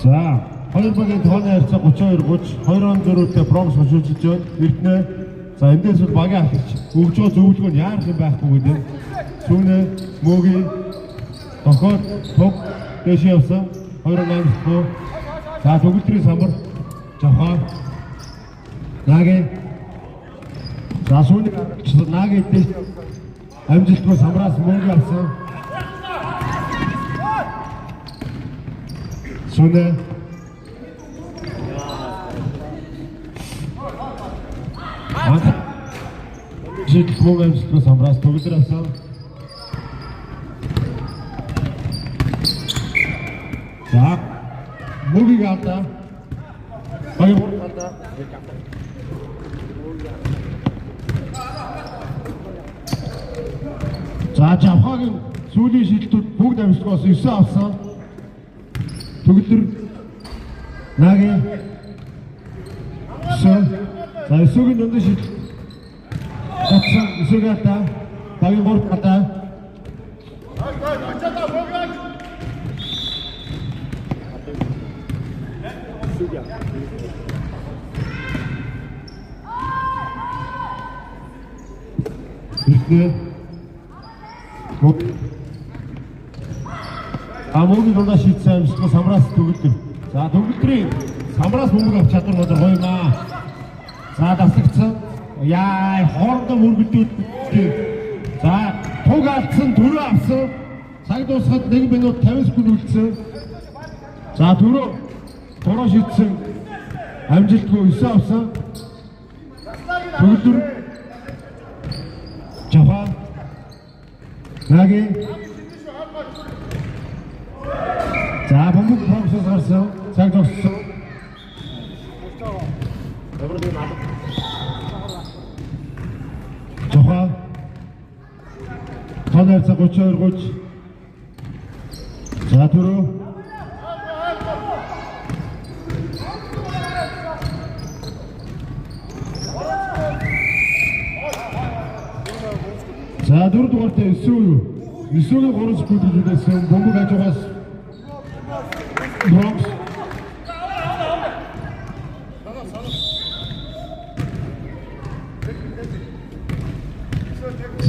За, хоёр багийн тооны харьцаа 32-30, 2-4-тэй бронз хожуулж байна. Эрдэнэ. За, эндээс бол багийн ахилч өвжөө зөвлөгөө нь яарах юм байхгүй гэдэг. Сүүнэ, мөгийн, тохоод, туг, дэш явсан. 2-8. За, төгөлдрийн самбар. Жавхаа. Нагийн. За, сүүний нагийн дэш. Амжилтгүй самраас мөнгө авсан. Сүүнэ. Житлгүй амжилтгүй самраас төгөлдөр авсан. За, мөнгөийг авдаа. Баяр алдаа. За, Жавхагийн сүүлийн шилтүүд бүгд амжилтгүйс 9 авсан. Төгөлдөр нагийн за, эсөгийн дундын шил татсан эсөг алдаа. Багийн 3 алдаа. Амуугийн дундаа шийдсэн амжилтгүй самраас төгөлдөр. За, төгөлдрийн самраас мөнгө авч чадвар бодор гоё маа. За, дасагцсан. Яа, хоорондоо мөргөлдүүд. За, туг алдсан, дөрөв авсан. Цаг дуусахад 1 минут 50 секунд үлдсэн. За, дөрөв шийдсэн. Амжилтгүй 9 авсан. Төгөлдөр. Жаваа. Нагийн. За, бомбог бомбсоос гарсан. Цаг дууссан. Жаваа. Тонер цаг 32-30. За, дөрөв. За, дөрөв дугаартай 9-ийн 3 секунд үлдээсэн бомбог хажуугаас бронз.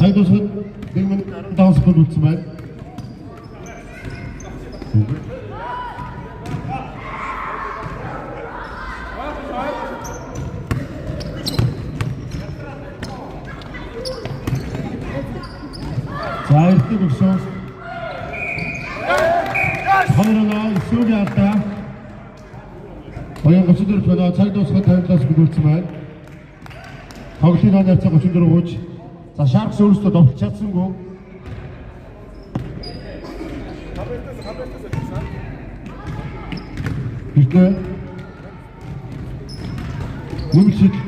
Цаг дуусахад 1 минут 15 секунд үлдсэн байна. За, эртний өгсөн. Хонороо сүүлийн алдаа. Баян 34 тоноо цаг дуусахад 55 секунд үлдсэн байна. Тоглолтын тооны харьцаа 34-30. За, Sharks өөрсдөө довтлж чадсангүй. Эрдэнэ. Мөнгө шил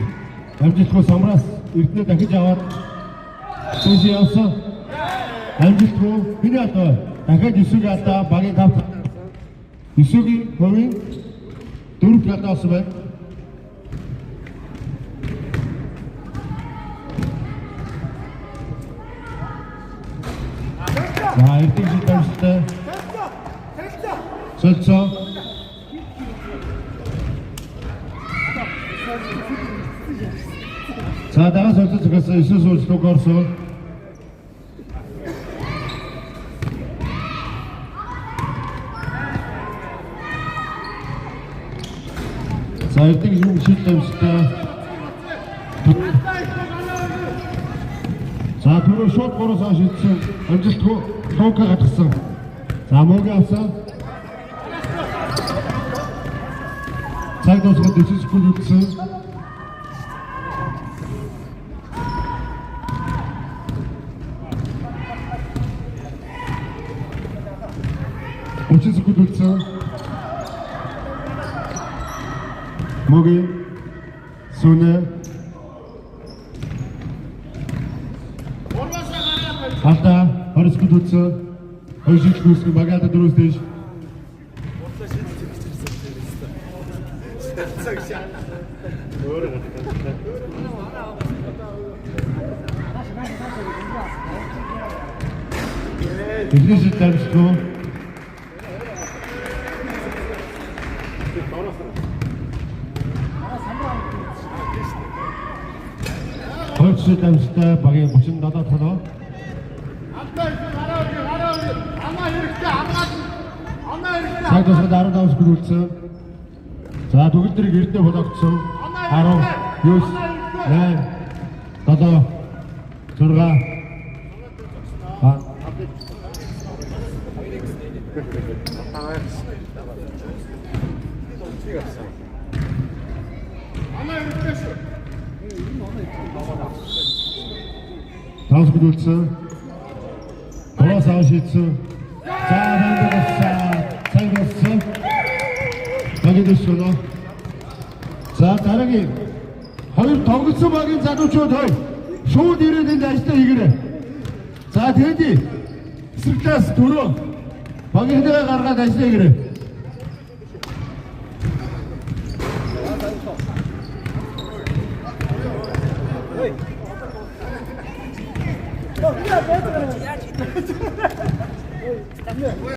амжилтгүй самраас Эрдэнэ дахиж аваад сүүж явсан. Амжилтгүй биний алдаа. Дахиад 9-ийг алдаа багийн 5. 9-ийн хувийн 4 алдаа авсан байна. За, эрдэнэ шил амжилттай. Солилцоо. За, дараа солилцоо згасан 9 суулцлог орсон. За, эрдэнэ шил амжилттай. За, түрүү шууд 3-аас шийдсэн амжилтгүй лоука гатгсан. За, мөнгө авсан. Цаг дуусахад 40 секунд үлдсэн. секунд үлдсэн. Мөнгө Сүүнэ Алдаа 20 секунд үлдсэн. Хойшилж гүйсгэн багаата дөрөвс дэш. Техник дамжлаа. Хойч дамжтай багийн 37 тоноо. Цаг тусгад 15 секунд үлдсэн. За төгөлдрийг эрдэнэ болгоцсон. 10, 9, 8, 7, 6. Тавс бүдүүлсэн. Тоос авшийдсэн. За цайгасан. Багийндэсүнө. За дараагийн хоёр тоглосон багийн залуучууд хоёр шууд ирээд энд ажиллаа хийгээрэй. За тэгээд эсрэглээс дөрөв багийнхнаа гаргаад ажиллаа хийгээрэй.